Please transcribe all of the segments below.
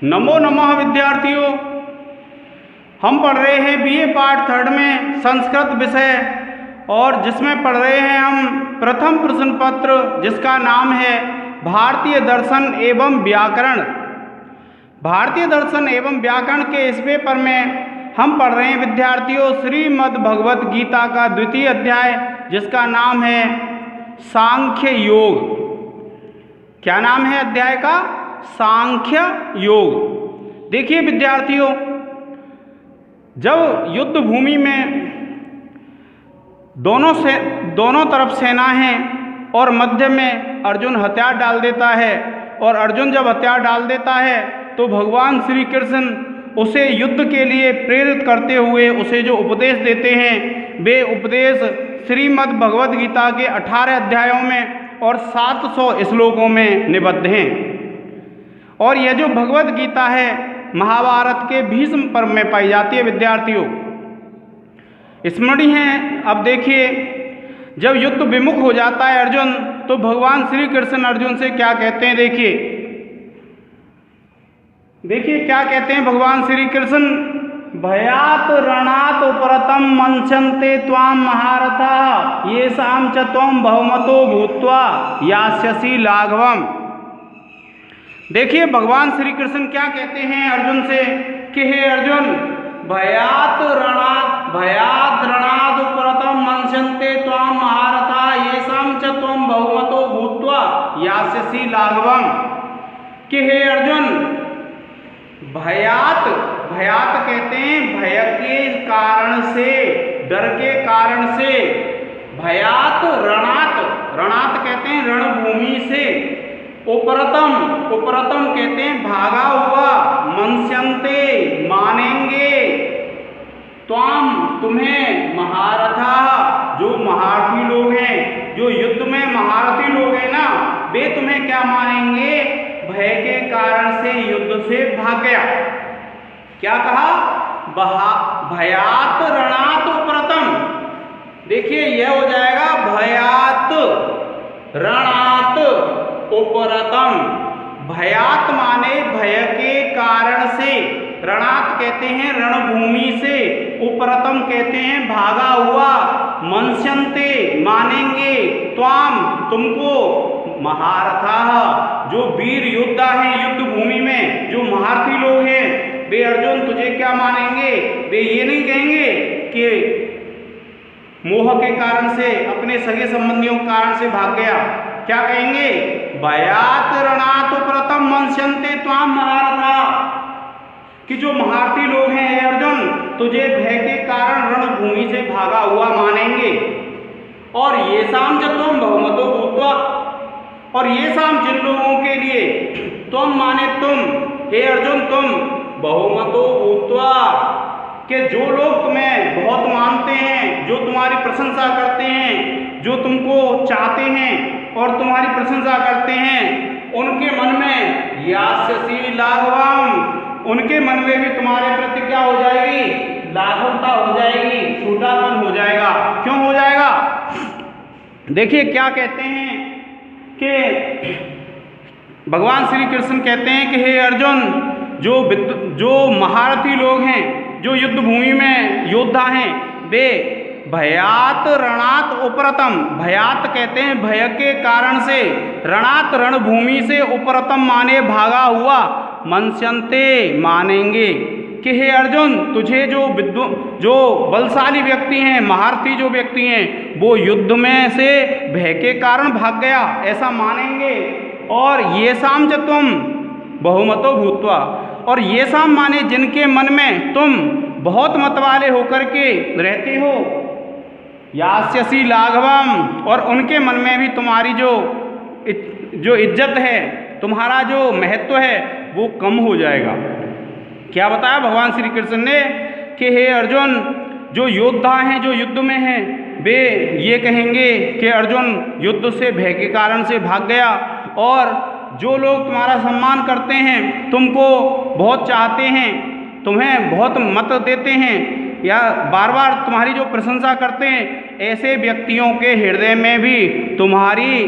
नमो नमः विद्यार्थियों, हम पढ़ रहे हैं बीए पार्ट 3 में संस्कृत विषय और जिसमें पढ़ रहे हैं हम प्रथम प्रश्न पत्र जिसका नाम है भारतीय दर्शन एवं व्याकरण। भारतीय दर्शन एवं व्याकरण के इस पेपर में हम पढ़ रहे हैं विद्यार्थियों श्रीमद् भगवत गीता का द्वितीय अध्याय जिसका नाम है सांख्य योग। क्या नाम है अध्याय का? सांख्य योग। देखिए विद्यार्थियों, जब युद्ध भूमि में दोनों तरफ सेना है और मध्य में अर्जुन हथियार डाल देता है और अर्जुन जब हथियार डाल देता है तो भगवान श्री कृष्ण उसे युद्ध के लिए प्रेरित करते हुए उसे जो उपदेश देते हैं वे उपदेश श्रीमद् भगवत गीता के 18 अध्यायों में और 700 श्लोकों में निबद्ध हैं। और यह जो भगवत गीता है महाभारत के भीष्म पर्व में पाई जाती है विद्यार्थियों। स्मरणीय है। अब देखिए, जब युद्ध विमुख हो जाता है अर्जुन तो भगवान श्री कृष्ण अर्जुन से क्या कहते हैं? देखिए क्या कहते हैं भगवान श्री कृष्ण, भयात रणात उपरतम मंचन्ते त्वाम महारथा येषां च त्वं बहुमतो भूत्वा यास्यसि लाघवम्। देखिए भगवान श्री कृष्ण क्या कहते हैं अर्जुन से कि हे अर्जुन, भयात रणाद उपरतम मंचन्ते त्वाम महारथा येषां च त्वं बहुमतो भूत्वा यास्यसि लाघवम्। कि हे अर्जुन, भयात कहते हैं भय के कारण से, डर के कारण से। भयात रणात कहते हैं रणभूमि से। उपरतम कहते हैं भागा हुआ। मंस्यन्ते मानेंगे। तुम्हें महारथा जो महारथी लोग हैं, जो युद्ध में महारथी लोग हैं ना, वे तुम्हें क्या मानेंगे? भय के कारण से युद्ध से भाग गया। क्या कहा? भयात रणात उपरतम। देखिए यह हो जाएगा भयात रणात उपरतम। भयात माने भय के कारण से, रणात कहते हैं रणभूमि से, उपरतम कहते हैं भागा हुआ। मंस्यन्ते मानेंगे, त्वाम तुमको, महारथा जो वीर योद्धा हैं युद्ध भूमि में, जो महारथी लोग हैं वे अर्जुन तुझे क्या मानेंगे? वे ये नहीं कहेंगे कि मोह के कारण से, अपने सगे संबंधियों के कारण से भाग गया। क्या कहेंगे? भयात रणात उपरतम मंस्यन्ते त्वाम महारथा, कि जो महारथी लोग हैं अर्जुन तुझे भय के कारण रणभूमि से भागा हुआ मानेंगे। और ये शाम च त्वं बहुमतो भूत्वा, और ये शाम जिन लोगों के लिए तुम माने तुम, हे अर्जुन तुम बहुमतो भूत्वा, कि जो लोग तुम्हें बहुत मानते हैं, जो तुम्हारी प्रशंसा करते हैं, जो तुमको चाहते हैं और तुम्हारी प्रशंसा करते हैं, उनके मन में यास्यसि लाघवम्, उनके मन में भी तुम्हारे प्रति क्या हो जाएगी? लाघवता हो जाएगी, छोटापन हो जाएगा। क्यों हो जाएगा? देखिए क्या कहते हैं कि भगवान श्री कृष्ण कहते हैं कि हे अर्जुन, जो महारथी लोग हैं, जो युद्ध भूमि में योद्धा हैं, वे भयात रणात उपरतम, भयात कहते हैं भय के कारण से, रणात रणभूमि से, उपरतम माने भागा हुआ, मंस्यन्ते मानेंगे कि हे अर्जुन तुझे जो बलशाली व्यक्ति हैं, महारथी जो व्यक्ति हैं, वो युद्ध में से भय के कारण भाग गया, ऐसा मानेंगे। और ये शाम च तुम बहुमतो भूत्वा, और ये शाम माने जिनके मन में तुम बहुत मत वाले होकर के रहते हो, यास्यसि लाघवम्, और उनके मन में भी तुम्हारी जो इज्जत है, तुम्हारा जो महत्व है वो कम हो जाएगा। क्या बताया भगवान श्री कृष्ण ने कि हे अर्जुन, जो योद्धा हैं, जो युद्ध में हैं, वे ये कहेंगे कि अर्जुन युद्ध से भय के कारण से भाग गया। और जो लोग तुम्हारा सम्मान करते हैं, तुमको बहुत चाहते हैं, तुम्हें बहुत मत देते हैं या बार बार तुम्हारी जो प्रशंसा करते हैं, ऐसे व्यक्तियों के हृदय में भी तुम्हारी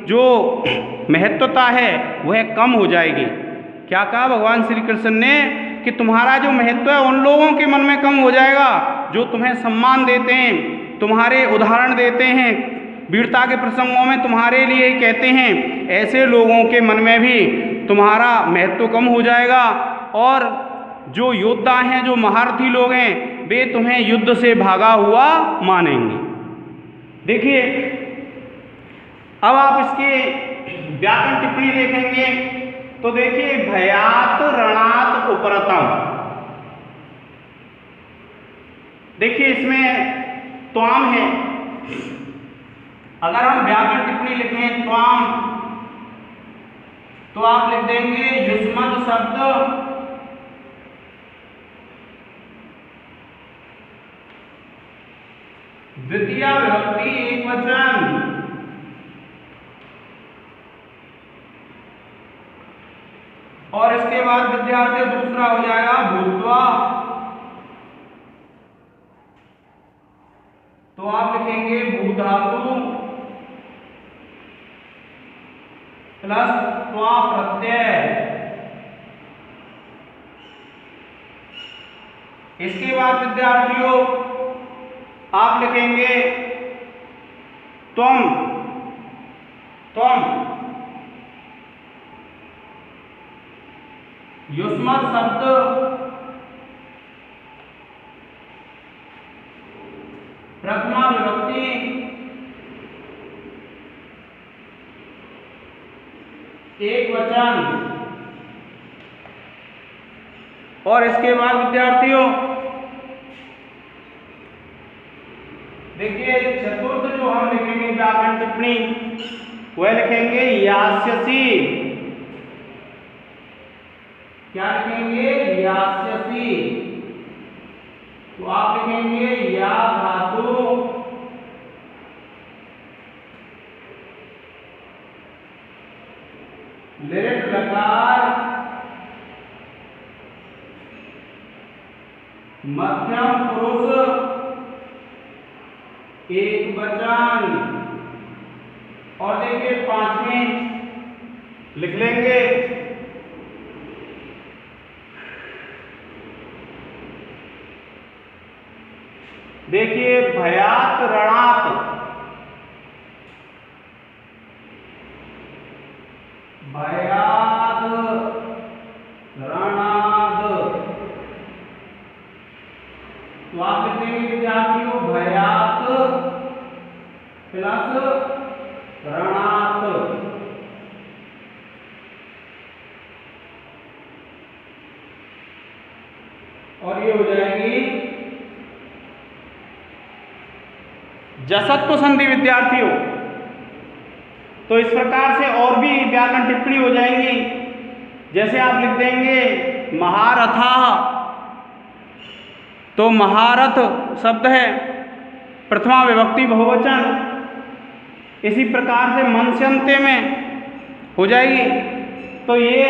जो महत्वता है वह कम हो जाएगी। क्या कहा भगवान श्री कृष्ण ने कि तुम्हारा जो महत्व है उन लोगों के मन में कम हो जाएगा जो तुम्हें सम्मान देते हैं, तुम्हारे उदाहरण देते हैं, वीरता के प्रसंगों में तुम्हारे लिए कहते हैं, ऐसे लोगों के मन में भी तुम्हारा महत्व कम हो जाएगा। और जो योद्धा हैं, जो महारथी लोग हैं, वे तुम्हें युद्ध से भागा हुआ मानेंगे। देखिए अब आप इसके व्याकरण टिप्पणी देखेंगे तो देखिए भयात रणात उपरतम, देखिए इसमें त्वाम है। अगर हम व्याकरण टिप्पणी लिखें त्वाम तो आप लिख देंगे युष्मत् शब्द द्वितीय विभक्ति एकवचन, और इसके बाद विद्यार्थी दूसरा हो जाएगा भूत्वा, तो आप लिखेंगे भूधातु प्लस त्वा प्रत्यय। इसके बाद विद्यार्थियों आप लिखेंगे त्वम, त्वम युष्मत् शब्द प्रथमा विभक्ति एक वचन, और इसके बाद विद्यार्थियों देखिए चतुर्थ जो हम लिखेंगे व्याकरण टिप्पणी वह लिखेंगे यास्यसि। क्या लिखेंगे? यास्यसि। तो आप लिखेंगे या धातु लिट लकार मध्यम पुरुष एक वचन, और देखिए पांचवें लिख लेंगे देखिए भयात रणात, भयात रणाद, तो आप लिखेंगे विद्यार्थियों भयात प्लस रणात, और ये हो जाएगी जसत्व संधि विद्यार्थियों। तो इस प्रकार से और भी व्याकरण टिप्पणी हो जाएंगी, जैसे आप लिख देंगे महारथा, तो महारथ शब्द है प्रथमा विभक्ति बहुवचन, इसी प्रकार से मनस्यन्ते में हो जाएगी। तो ये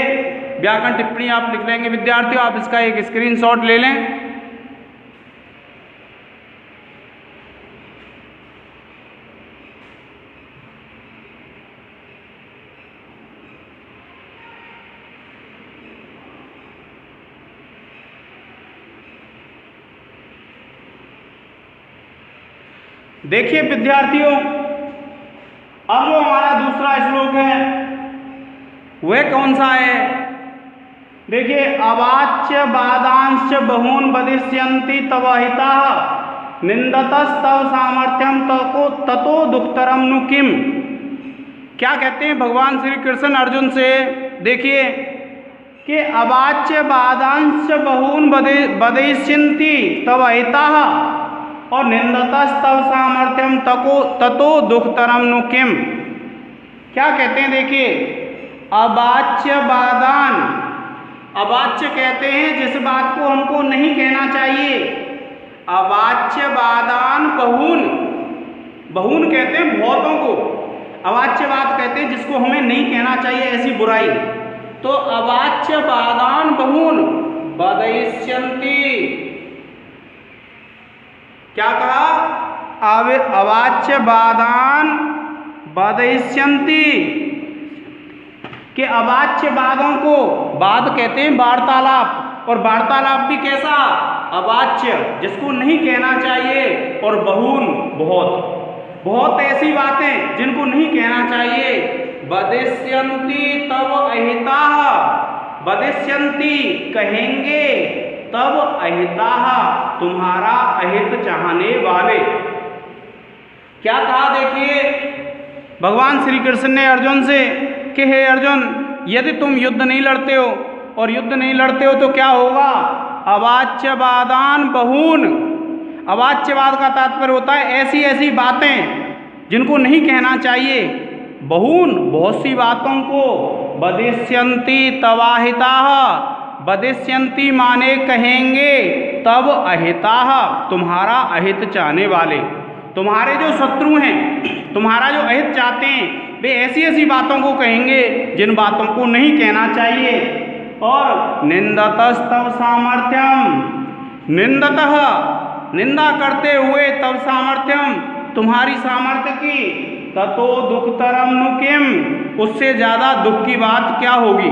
व्याकरण टिप्पणी आप लिख लेंगे विद्यार्थियों, आप इसका एक स्क्रीनशॉट ले लें। देखिए विद्यार्थियों अब जो हमारा दूसरा श्लोक है वह कौन सा है? देखिए अवाच्य बादांश्च बहून वदिष्यन्ति तव हितः निंदतस्तव सामर्थ्यम ततो दुष्करम नु किम। क्या कहते हैं भगवान श्री कृष्ण अर्जुन से? देखिए कि अवाच्य बादांश्च बहून वदिष्यन्ति तव हितः और निंदतस्तव सामर्थ्यम ततो दुष्करम नु किम। क्या कहते हैं? देखिए अवाच्य बादान, अवाच्य कहते हैं जिस बात को हमको नहीं कहना चाहिए। अवाच्य बादान बहून, बहून कहते हैं बहुतों को, अवाच्य बात कहते हैं जिसको हमें नहीं कहना चाहिए, ऐसी बुराई। तो अवाच्य बादान बहून वदिष्यन्ति, क्या कहा? अवाच्य बादान वदिष्यन्ति कि अवाच्य वादों को, वाद कहते हैं वार्तालाप, और वार्तालाप भी कैसा, अवाच्य, जिसको नहीं कहना चाहिए, और बहुन बहुत, बहुत ऐसी बातें जिनको नहीं कहना चाहिए। वदिष्यन्ति तव अहिताः, वदिष्यन्ति कहेंगे, तब अहिताः तुम्हारा अहित चाहने वाले। क्या कहा देखिए भगवान श्री कृष्ण ने अर्जुन से कि हे अर्जुन, यदि तुम युद्ध नहीं लड़ते हो, और युद्ध नहीं लड़ते हो तो क्या होगा, अवाच्यवादान बहून, अवाच्यवाद का तात्पर्य होता है ऐसी ऐसी बातें जिनको नहीं कहना चाहिए, बहून बहुत सी बातों को, वदिष्यन्ति तवाहिताः, वदिष्यन्ति माने कहेंगे, तब अहिताः तुम्हारा अहित चाहने वाले, तुम्हारे जो शत्रु हैं, तुम्हारा जो अहित चाहते हैं, वे ऐसी ऐसी बातों को कहेंगे जिन बातों को नहीं कहना चाहिए। और निंदतस्तव सामर्थ्यम, निंदतः निंदा करते हुए, तव सामर्थ्यम तुम्हारी सामर्थ्य की, ततो दुखतरम नु किम, उससे ज़्यादा दुख की बात क्या होगी।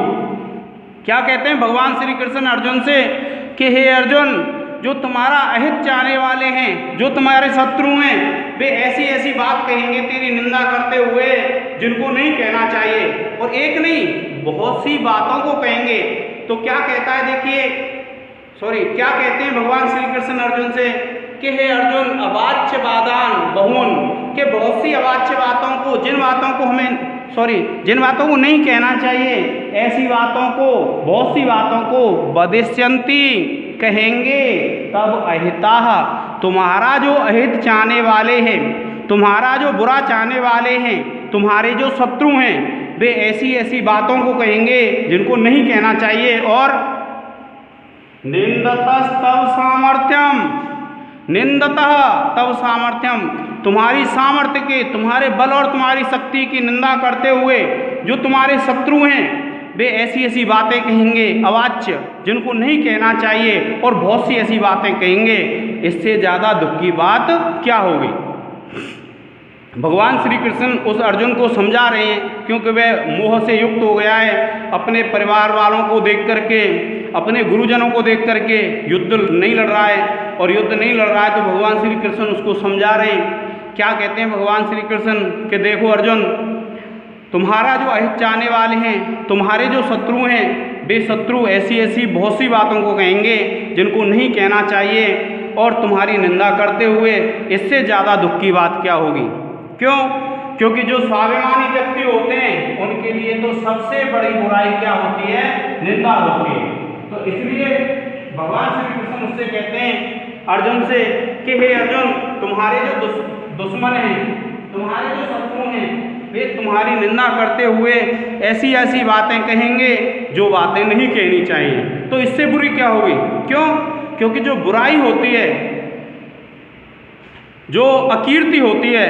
क्या कहते हैं भगवान श्री कृष्ण अर्जुन से कि हे अर्जुन, जो तुम्हारा अहित चाहने वाले हैं, जो तुम्हारे शत्रु हैं, वे ऐसी ऐसी बात कहेंगे तेरी निंदा करते हुए जिनको नहीं कहना चाहिए, और एक नहीं बहुत सी बातों को कहेंगे। तो क्या कहता है देखिए, क्या कहते हैं भगवान श्री कृष्ण अर्जुन से कि हे अर्जुन, अवाच्य वादान बहुन, के बहुत सी अवाच्य बातों को, जिन बातों को हमें जिन बातों को नहीं कहना चाहिए, ऐसी बातों को, बहुत सी बातों को, वदिष्यन्ति कहेंगे, तब अहिताः तुम्हारा जो अहित चाहने वाले हैं, तुम्हारा जो बुरा चाहने वाले हैं, तुम्हारे जो शत्रु हैं, वे ऐसी ऐसी बातों को कहेंगे जिनको नहीं कहना चाहिए। और निंदतस्तव सामर्थ्यम, निंदतः तव सामर्थ्यम तुम्हारी सामर्थ्य के, तुम्हारे बल और तुम्हारी शक्ति की निंदा करते हुए जो तुम्हारे शत्रु हैं, वे ऐसी ऐसी बातें कहेंगे अवाच्य, जिनको नहीं कहना चाहिए, और बहुत सी ऐसी बातें कहेंगे। इससे ज़्यादा दुख की बात क्या होगी। भगवान श्री कृष्ण उस अर्जुन को समझा रहे हैं, क्योंकि वह मोह से युक्त हो गया है, अपने परिवार वालों को देख करके, अपने गुरुजनों को देख करके युद्ध नहीं लड़ रहा है, और युद्ध नहीं लड़ रहा है तो भगवान श्री कृष्ण उसको समझा रहे हैं। क्या कहते हैं भगवान श्री कृष्ण कि देखो अर्जुन, तुम्हारा जो अहित चाहने वाले हैं, तुम्हारे जो शत्रु हैं, वे शत्रु ऐसी ऐसी बहुत सी बातों को कहेंगे जिनको नहीं कहना चाहिए, और तुम्हारी निंदा करते हुए इससे ज़्यादा दुख की बात क्या होगी। क्यों? क्योंकि जो स्वाभिमानी व्यक्ति होते हैं उनके लिए तो सबसे बड़ी बुराई क्या होती है, निंदा होती है। तो इसलिए भगवान श्री कृष्ण उससे कहते हैं अर्जुन से कि हे अर्जुन, तुम्हारे जो दुश्मन हैं, तुम्हारे जो शत्रु हैं, वे तुम्हारी निंदा करते हुए ऐसी ऐसी बातें कहेंगे जो बातें नहीं कहनी चाहिए। तो इससे बुरी क्या होगी। क्यों? क्योंकि जो बुराई होती है, जो अकीर्ति होती है,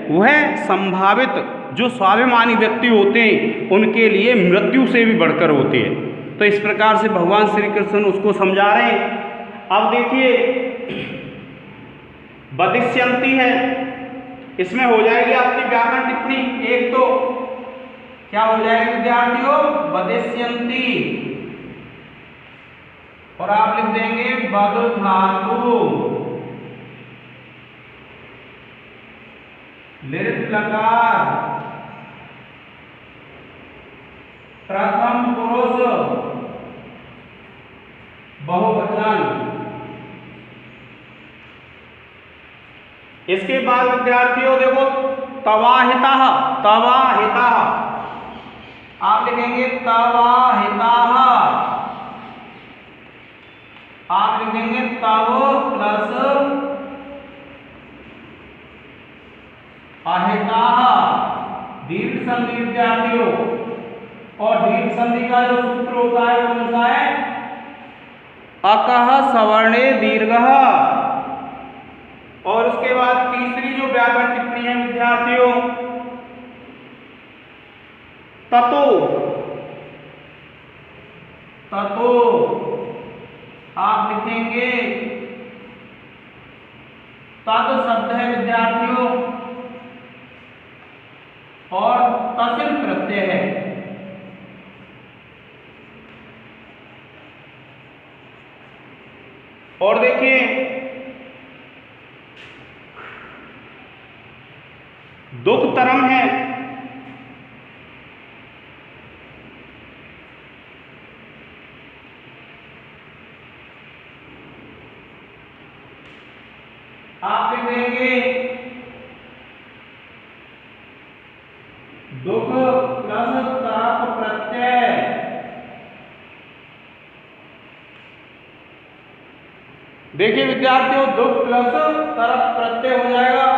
वह संभावित जो स्वाभिमानी व्यक्ति होते हैं उनके लिए मृत्यु से भी बढ़कर होती है। तो इस प्रकार से भगवान श्री कृष्ण उसको समझा रहे हैं। अब देखिए, वदिष्यन्ति है, इसमें हो जाएगी आपकी व्याकरण टिप्पणी। एक तो क्या हो जाएगी विद्यार्थियों, वदिष्यन्ति, और आप लिख देंगे वद धातु लिट लकार प्रथम पुरुष बहुवचन। इसके बाद विद्यार्थियों देखो, तवाहिताः, तवाहिताः आप लिखेंगे तवाहिताः, आप लिखेंगे तव प्लस अहिताः, दीर्घ संधि विद्यार्थियों, और दीर्घ संधि का जो सूत्र होता है कौन सा है, अकः सवर्णे दीर्घः। और उसके बाद तीसरी जो व्याकरण टिप्पणी है विद्यार्थियों, ततो, ततो आप लिखेंगे तद शब्द है विद्यार्थियों, और तसिल प्रत्यय है, दुखतरम है। आप लिख देंगे दुख प्लस तरप प्रत्यय। देखिए विद्यार्थियों, दुख प्लस तरप प्रत्यय हो जाएगा।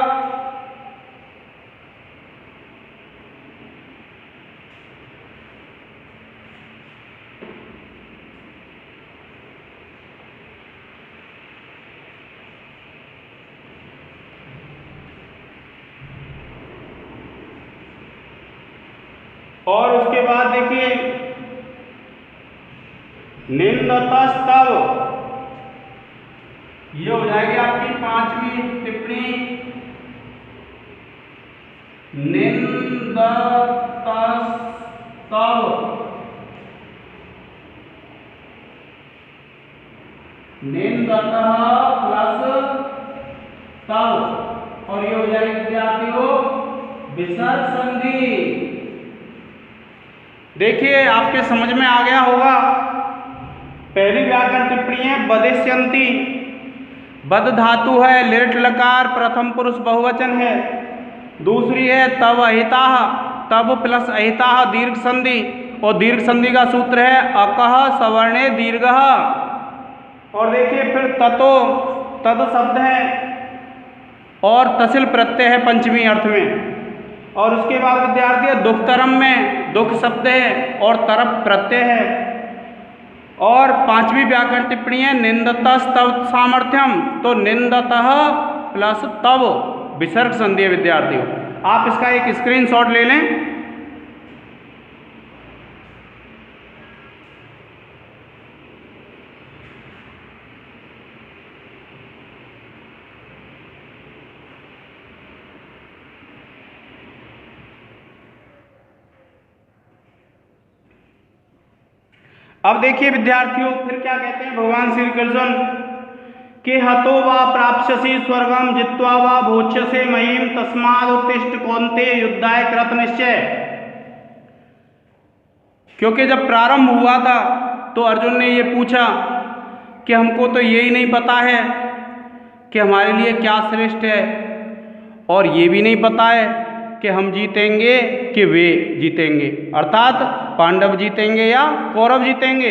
और उसके बाद देखिए निंदतस्तव, ये हो जाएगी आपकी 5वीं टिप्पणी। निंदतस्तव, निंदतः प्लस तव, और ये हो जाएगी विद्यार्थियों विसर्ग संधि। देखिए आपके समझ में आ गया होगा। पहली व्याकरण टिप्पणी है बदिष्यन्ति, बद धातु है, लिट लकार प्रथम पुरुष बहुवचन है। दूसरी है तव अहिताः, तब प्लस अहिताः दीर्घ संधि, और दीर्घ संधि का सूत्र है अकः सवर्णे दीर्घः। और देखिए फिर ततो, तद शब्द है और तसिल प्रत्यय है पंचमी अर्थ में। और उसके बाद विद्यार्थी दुखतरम में दुख शब्द है और तरप प्रत्यय है। और 5वीं व्याकरण टिप्पणी है निंदतस्तव सामर्थ्यम, तो निंदतः प्लस तव विसर्ग संधि है विद्यार्थियों। आप इसका एक स्क्रीनशॉट ले लें। अब देखिए विद्यार्थियों फिर क्या कहते हैं भगवान श्री कृष्ण कि हतो वा प्राप्स्यसि स्वर्गम जित्वा वा भोक्ष्यसे महीम तस्माद् उत्तिष्ठ कौन्तेय युद्धाय कृत निश्चय। क्योंकि जब प्रारंभ हुआ था तो अर्जुन ने ये पूछा कि हमको तो यही नहीं पता है कि हमारे लिए क्या श्रेष्ठ है, और ये भी नहीं पता है कि हम जीतेंगे कि वे जीतेंगे, अर्थात पांडव जीतेंगे या कौरव जीतेंगे।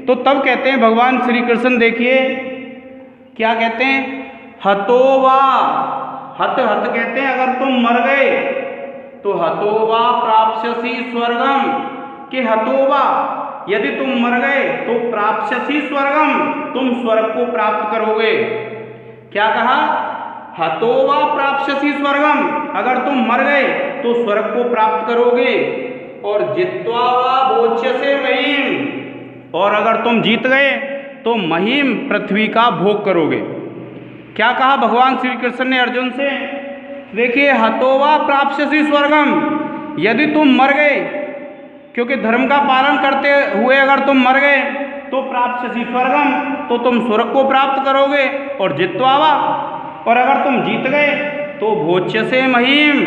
तो तब कहते हैं भगवान श्री कृष्ण, देखिए क्या कहते हैं, हतोवा, हत हत कहते हैं अगर तुम मर गए तो हतोवा प्राप्स्यसि स्वर्गम, कि हतोवा यदि तुम मर गए तो प्राप्स्यसि स्वर्गम, तुम स्वर्ग को प्राप्त करोगे। क्या कहा, हतोवा प्राप्स्यसि स्वर्गम, अगर तुम मर गए तो स्वर्ग को प्राप्त करोगे। और जित्वा वा भोक्ष्यसे महीम, और अगर तुम जीत गए तो महीम पृथ्वी का भोग करोगे। क्या कहा भगवान श्री कृष्ण ने अर्जुन से, देखिए हतोवा प्राप्स्यसि स्वर्गम, यदि तुम मर गए, क्योंकि धर्म का पालन करते हुए अगर तुम मर गए तो प्राप्स्यसि स्वर्गम, तो तुम स्वर्ग को प्राप्त करोगे। और जित्वा वा, और अगर तुम जीत गए तो भोक्ष्यसे महीम,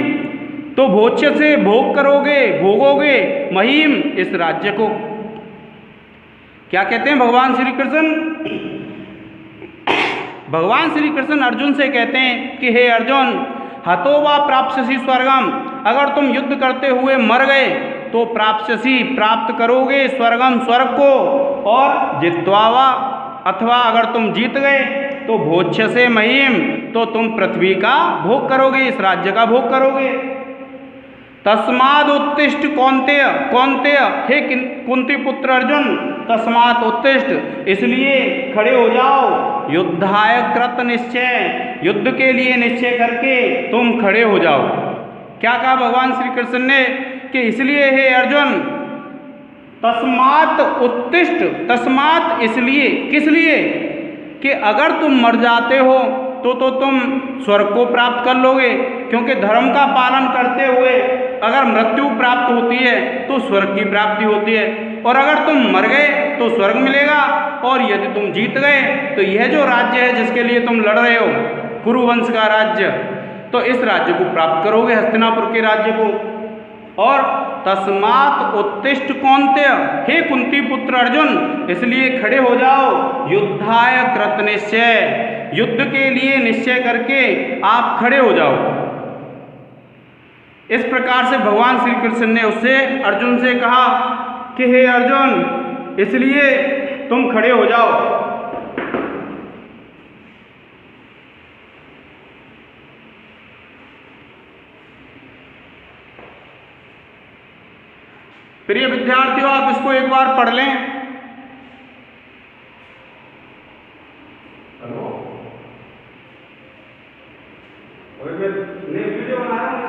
तो भोज्य से भोग करोगे, भोगोगे महीम इस राज्य को। क्या कहते हैं भगवान श्री कृष्ण, भगवान श्री कृष्ण अर्जुन से कहते हैं कि हे अर्जुन, हतो वा प्राप्स्यसि स्वर्गम, अगर तुम युद्ध करते हुए मर गए तो प्राप्स्यसि प्राप्त करोगे स्वर्गम, स्वर्ग को। और जित्वा वा, अथवा अगर तुम जीत गए तो भोक्ष्यसे महीम, तो तुम पृथ्वी का भोग करोगे, इस राज्य का भोग करोगे। तस्माद उत्तिष्ठ कौन्तेय, कौन्तेय हे कुंती पुत्र अर्जुन, तस्मात् उत्तिष्ठ इसलिए खड़े हो जाओ, युद्धाय कृत निश्चय, युद्ध के लिए निश्चय करके तुम खड़े हो जाओ। क्या कहा भगवान श्री कृष्ण ने कि इसलिए हे अर्जुन, तस्मात् उत्तिष्ठ, तस्मात् इसलिए, किस लिए कि अगर तुम मर जाते हो तो तुम स्वर्ग को प्राप्त कर लोगे, क्योंकि धर्म का पालन करते हुए अगर मृत्यु प्राप्त होती है तो स्वर्ग की प्राप्ति होती है, और अगर तुम मर गए तो स्वर्ग मिलेगा, और यदि तुम जीत गए तो यह जो राज्य है जिसके लिए तुम लड़ रहे हो, कुरुवंश का राज्य, तो इस राज्य को प्राप्त करोगे, हस्तिनापुर के राज्य को। और तस्मात् उत्तिष्ठ कौन्तेय, हे कुंती पुत्र अर्जुन, इसलिए खड़े हो जाओ, युद्धाय कृत निश्चय, युद्ध के लिए निश्चय करके आप खड़े हो जाओ। इस प्रकार से भगवान श्री कृष्ण ने उससे अर्जुन से कहा कि हे अर्जुन, इसलिए तुम खड़े हो जाओ। प्रिय विद्यार्थियों, आप इसको एक बार पढ़ लें। वीडियो बना रहा हूं,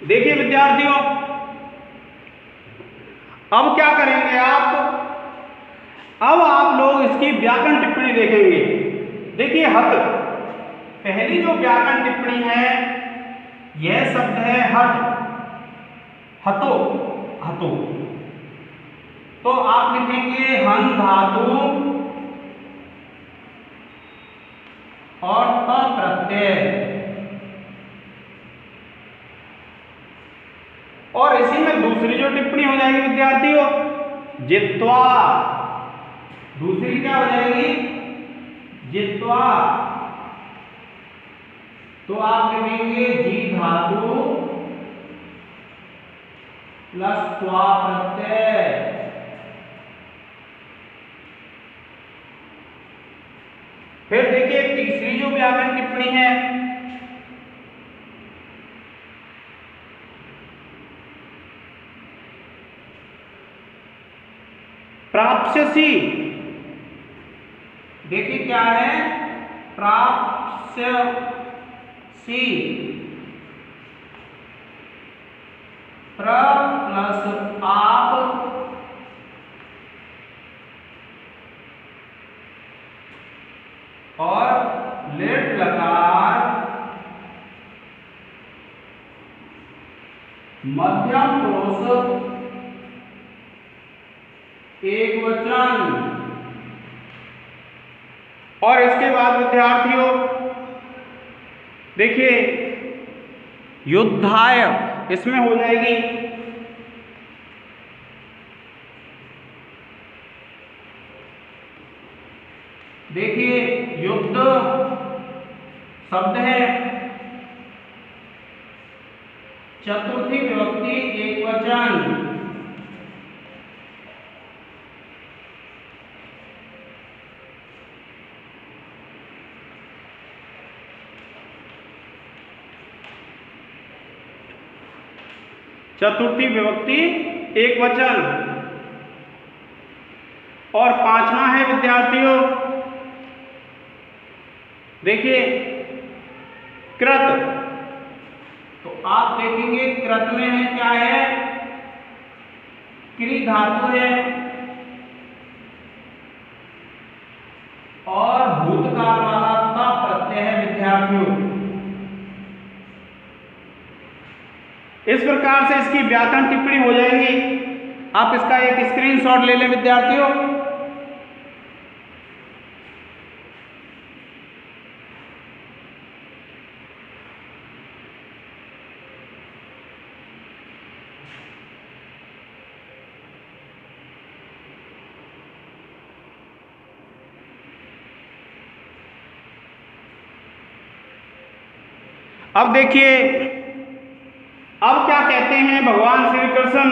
देखिए विद्यार्थियों, अब क्या करेंगे आप? अब आप लोग इसकी व्याकरण टिप्पणी देखेंगे। देखिए हत, पहली जो व्याकरण टिप्पणी है, यह शब्द है हत, हतो, हतो। तो आप लिखेंगे हन धातु और त प्रत्यय, और इसी में दूसरी जो टिप्पणी हो जाएगी विद्यार्थियों, जित्वा। दूसरी क्या हो जाएगी? जित्वा। तो आप लिखेंगे जी धातु प्लस त्वा प्रत्यय। फिर देखिए तीसरी जो व्याकरण टिप्पणी है, प्राप्स्यसि। देखिए क्या है? प्राप्स्यसि, प्र प्लस आप और लेट लकार मध्यम पुरुष एक वचन। और इसके बाद विद्यार्थियों देखिए युद्धाय, इसमें हो जाएगी देखिए युद्ध शब्द है चतुर्थी विभक्ति एक वचन। चतुर्थी विभक्ति एक वचन। और पांचवा है विद्यार्थियों देखिए कृत। तो आप देखेंगे कृत में है क्या है? क्री धातु है और भूतकाल वाला ता प्रत्यय है विद्यार्थियों। इस प्रकार से इसकी व्याकरण टिप्पणी हो जाएगी। आप इसका एक स्क्रीनशॉट ले लें विद्यार्थियों। अब देखिए अब क्या कहते हैं भगवान श्री कृष्ण,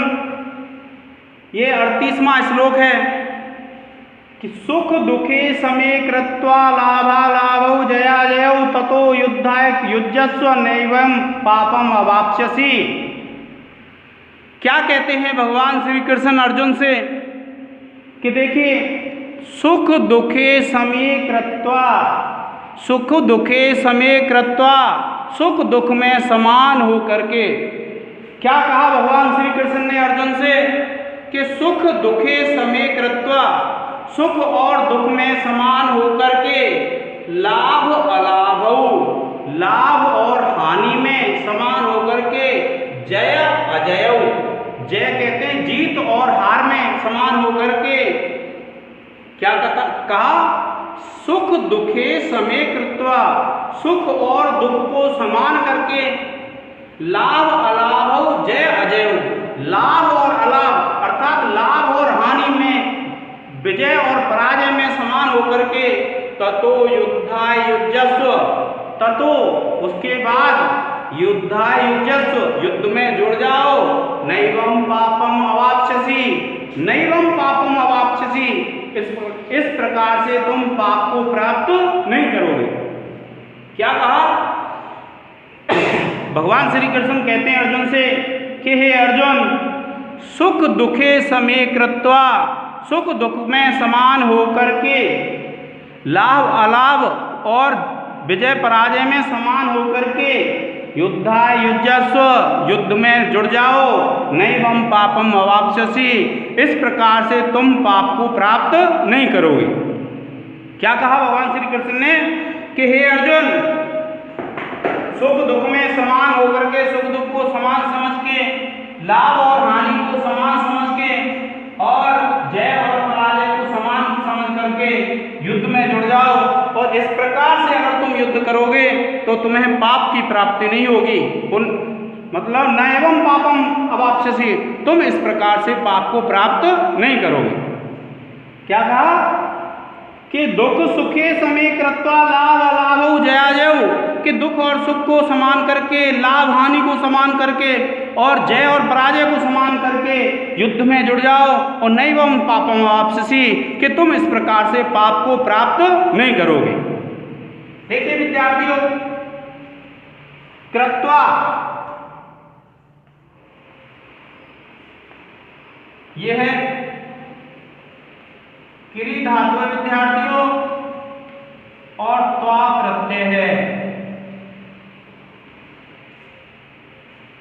ये 38वां श्लोक है कि सुख दुखे समे कृत्वा लाभा लाभौ जया जयौ ततो युद्धाय युज्यस्व नैवं पापम अवाप्स्यसि। क्या कहते हैं भगवान श्री कृष्ण अर्जुन से कि देखिए सुख दुखे समे कृत्वा, सुख दुखे समे कृत्वा, सुख दुख में समान हो करके। क्या कहा भगवान श्री कृष्ण ने अर्जुन से कि सुख दुखे समे कृत्वा, सुख और दुख में समान होकर के लाभ अलाभौ, लाभ और हानि में समान होकर के जय अजयौ, जय कहते हैं जीत समान होकर के क्या कहा, सुख दुखे समे कृत्वा, सुख और दुख को समान करके, लाभ अलाभ जय अजय, लाभ और अलाभ अर्थात लाभ और हानि में, विजय और पराजय में समान होकर के, ततो युद्धायुजस्व, ततो उसके बाद युद्धायुजस्व, युद्ध में जुड़ जाओ, नैवं पापम अवाप्स्यसि, नैवं पापम अवाप्स्यसि, इस प्रकार से तुम पाप को प्राप्त नहीं करोगे। क्या कहा? भगवान श्री कृष्ण कहते हैं अर्जुन से कि हे अर्जुन, सुख दुखे समे कृत्वा, सुख दुख में समान होकर के, लाभ अलाभ और विजय पराजय में समान होकर के, युद्धायुजस्व, युद्ध में जुड़ जाओ, नैवं पापम अवाप्स्यसि, इस प्रकार से तुम पाप को प्राप्त नहीं करोगे। क्या कहा भगवान श्री कृष्ण ने कि हे अर्जुन, सुख दुख में समान होकर के, सुख दुख को समान समझ के, लाभ और हानि को समान समझ के और जय और पराजय को समान समझ करके युद्ध में जुड़ जाओ, और इस प्रकार से अगर तुम युद्ध करोगे तो तुम्हें पाप की प्राप्ति नहीं होगी। मतलब नैवं पापम अवाप्स्यसि, तुम इस प्रकार से पाप को प्राप्त नहीं करोगे। क्या कहा कि दुख सुखे समे कृत्वा, लाभ अलाभ जयाजय, कि दुख और सुख को समान करके, लाभ हानि को समान करके और जय और पराजय को समान करके युद्ध में जुड़ जाओ, और नैवं पापम अवाप्स्यसि, कि तुम इस प्रकार से पाप को प्राप्त नहीं करोगे। देखिए विद्यार्थियों, कृत्वा यह है क्री धातु है विद्यार्थियों, और त्वा प्रत्यय है।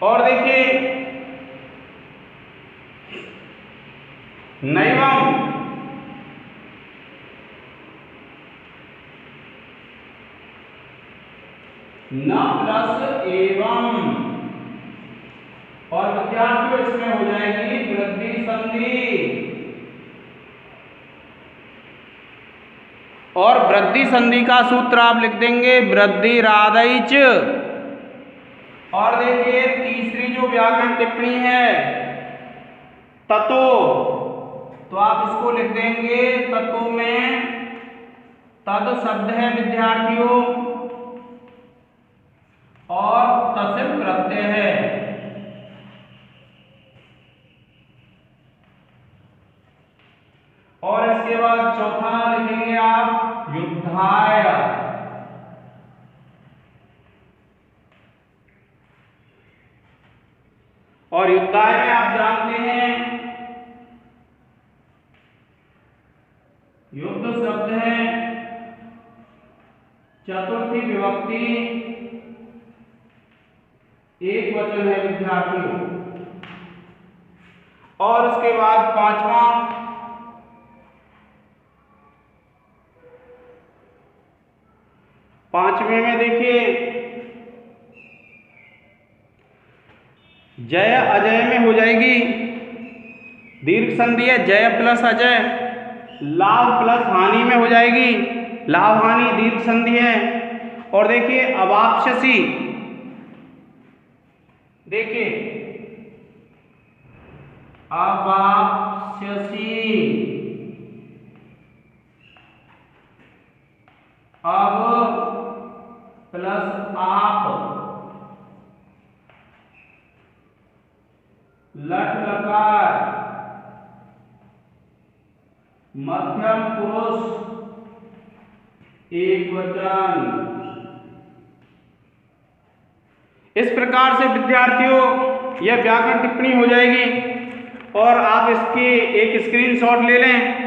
और देखिए नैवं, न प्लस एवं, और विद्यार्थियों इसमें हो जाएगी वृद्धि संधि, और वृद्धि संधि का सूत्र आप लिख देंगे वृद्धि रादैच। और देखिए तीसरी जो व्याकरण टिप्पणी है ततो, तो आप इसको लिख देंगे ततो में तद शब्द है विद्यार्थियों, और तसिल प्रत्यय है। और इसके बाद चौथा लिखेंगे आप युद्धाय, और युद्धाय में आप जानते हैं युद्ध शब्द है चतुर्थी विभक्ति, एक वचन है विद्यार्थियों। और उसके बाद पांचवें में देखिए जय अजय में हो जाएगी दीर्घ संधि है, जय प्लस अजय, लाभ प्लस हानि में हो जाएगी, लाभ हानि दीर्घ संधि है। और देखिए अवाप्स्यसि, देखिए अवाप्स्यसि, अब प्लस आप, लट लकार, मध्यम पुरुष एक वचन। इस प्रकार से विद्यार्थियों यह व्याकरण टिप्पणी हो जाएगी, और आप इसकी एक स्क्रीनशॉट ले लें